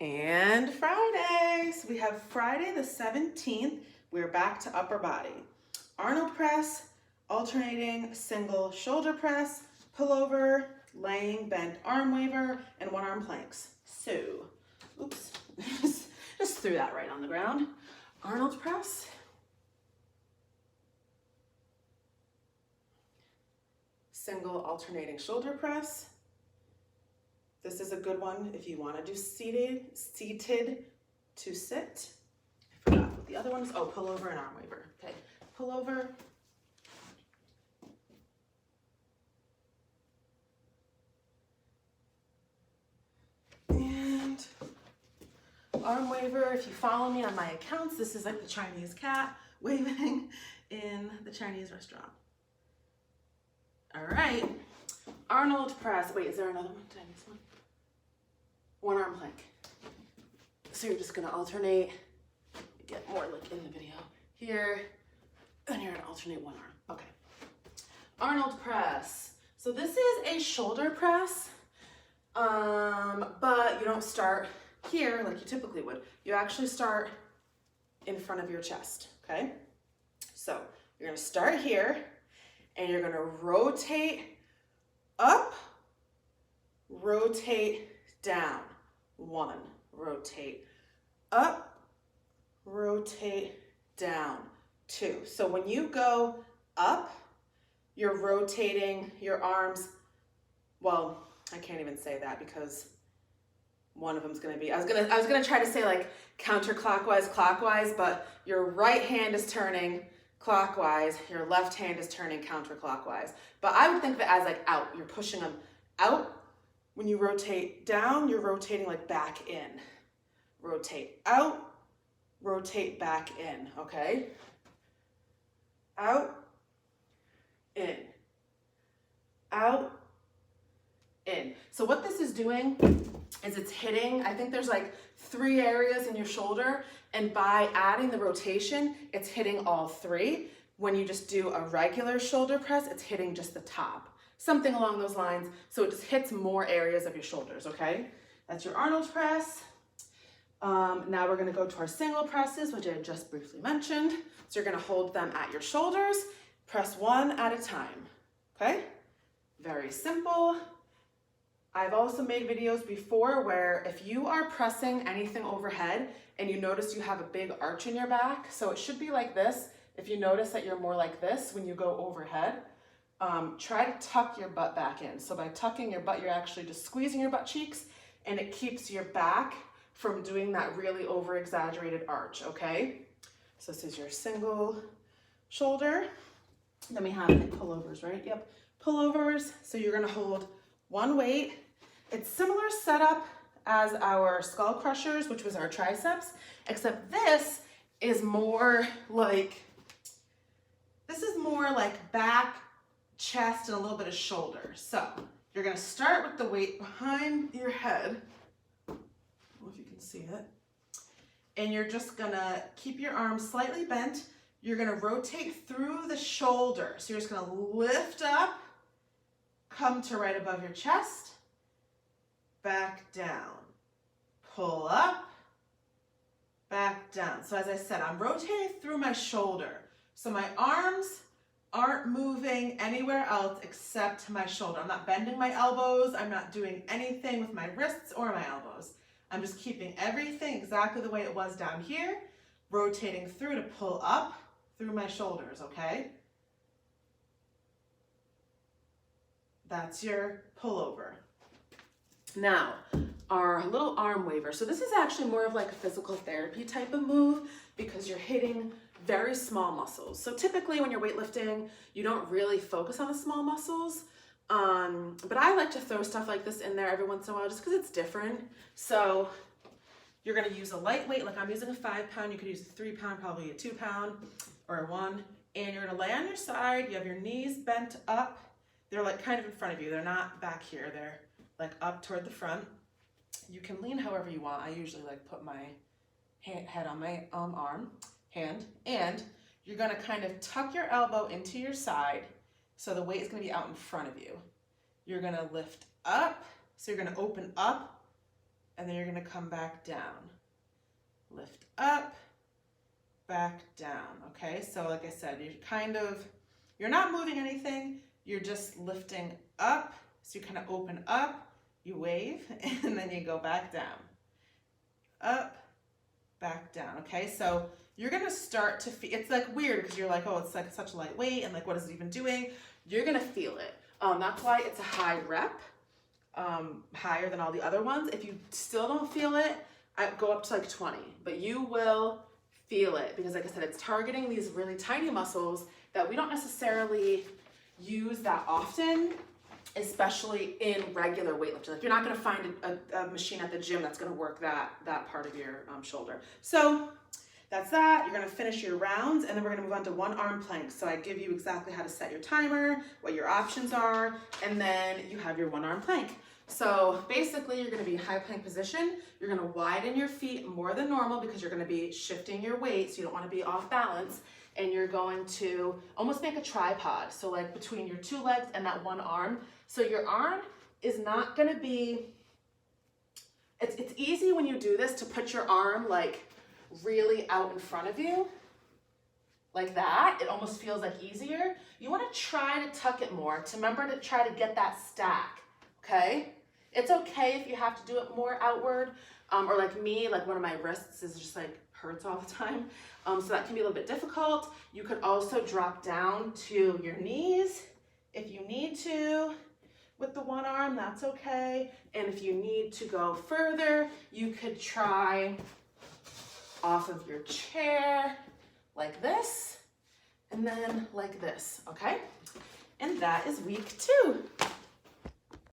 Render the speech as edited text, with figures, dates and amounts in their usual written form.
And Friday. So we have Friday the 17th. We're back to upper body. Arnold press, alternating single shoulder press, pullover, laying bent arm waver, and one arm planks. So, oops, just threw that right on the ground. Arnold press. Single alternating shoulder press. This is a good one if you want to do seated to sit. I forgot what the other one is. Oh, pullover and arm waver. Okay, pullover. And arm waver. If you follow me on my accounts, this is like the Chinese cat waving in the Chinese restaurant. All right, Arnold press. Wait, is there another one? Did I miss one? One arm plank. So you're just gonna alternate, get more like in the video here, and you're gonna alternate one arm. Okay. Arnold press. So this is a shoulder press, but you don't start here like you typically would. You actually start in front of your chest, okay? So you're gonna start here, and you're gonna rotate up, rotate down. One, rotate up, rotate down. Two. So when you go up, you're rotating your arms. Well, I can't even say that because one of them's gonna be, I was gonna try to say like counterclockwise, clockwise, but your right hand is turning clockwise, your left hand is turning counterclockwise. But I would think of it as like out, you're pushing them out. When you rotate down, you're rotating like back in. Rotate out, rotate back in, okay? Out, in, out, in. So what this is doing is it's hitting, I think there's like 3 areas in your shoulder, and by adding the rotation, it's hitting all 3. When you just do a regular shoulder press, it's hitting just the top. Something along those lines, so it just hits more areas of your shoulders, okay? That's your Arnold press. Now we're gonna go to our single presses, which I just briefly mentioned. So you're gonna hold them at your shoulders, press one at a time, okay? Very simple. I've also made videos before where if you are pressing anything overhead and you notice you have a big arch in your back, so it should be like this. If you notice that you're more like this when you go overhead, try to tuck your butt back in. So by tucking your butt, you're actually just squeezing your butt cheeks, and it keeps your back from doing that really over-exaggerated arch, okay? So this is your single shoulder. Then we have the pullovers, right? Yep, pullovers. So you're gonna hold one weight. It's similar setup as our skull crushers, which was our triceps, except this is more like back, chest, and a little bit of shoulder. So you're gonna start with the weight behind your head. I don't know if you can see it. And you're just gonna keep your arms slightly bent. You're gonna rotate through the shoulder. So you're just gonna lift up, come to right above your chest, back down, pull up, back down. So as I said, I'm rotating through my shoulder. So my arms aren't moving anywhere else except my shoulder. I'm not bending my elbows. I'm not doing anything with my wrists or my elbows. I'm just keeping everything exactly the way it was down here, rotating through to pull up through my shoulders, okay? That's your pullover. Now, our little arm waver. So this is actually more of like a physical therapy type of move because you're hitting very small muscles. So typically when you're weightlifting, you don't really focus on the small muscles. But I like to throw stuff like this in there every once in a while just because it's different. So you're gonna use a lightweight, like I'm using a 5 pound, you could use a 3 pound, probably a 2 pound or a 1. And you're gonna lay on your side, you have your knees bent up. They're like kind of in front of you. They're not back here, they're like up toward the front. You can lean however you want. I usually like put my head on my hand, and you're gonna kind of tuck your elbow into your side so the weight is gonna be out in front of you. You're gonna lift up, so you're gonna open up and then you're gonna come back down. Lift up, back down, okay? So like I said, you're not moving anything, you're just lifting up. So you kind of open up, you wave, and then you go back down. Up, back down, okay? So you're gonna start to feel, it's like weird because you're like, oh, it's like such a light weight, and like, what is it even doing? You're gonna feel it. That's why it's a high rep, higher than all the other ones. If you still don't feel it, I go up to like 20, but you will feel it because like I said, it's targeting these really tiny muscles that we don't necessarily use that often, especially in regular weightlifting. Like you're not gonna find a machine at the gym that's gonna work that part of your shoulder. So that's that. You're gonna finish your rounds, and then we're gonna move on to one arm plank. So I give you exactly how to set your timer, what your options are, and then you have your one arm plank. So basically you're gonna be in high plank position. You're gonna widen your feet more than normal because you're gonna be shifting your weight, so you don't wanna be off balance. And you're going to almost make a tripod. So like between your two legs and that one arm. So your arm is not gonna be, it's easy when you do this to put your arm like really out in front of you, like that. It almost feels like easier. You wanna try to tuck it more, to remember to try to get that stack, okay? It's okay if you have to do it more outward, or like me, like one of my wrists is just like hurts all the time. So that can be a little bit difficult. You could also drop down to your knees if you need to with the one arm, that's okay. And if you need to go further, you could try off of your chair like this, and then like this, okay? And that is week 2.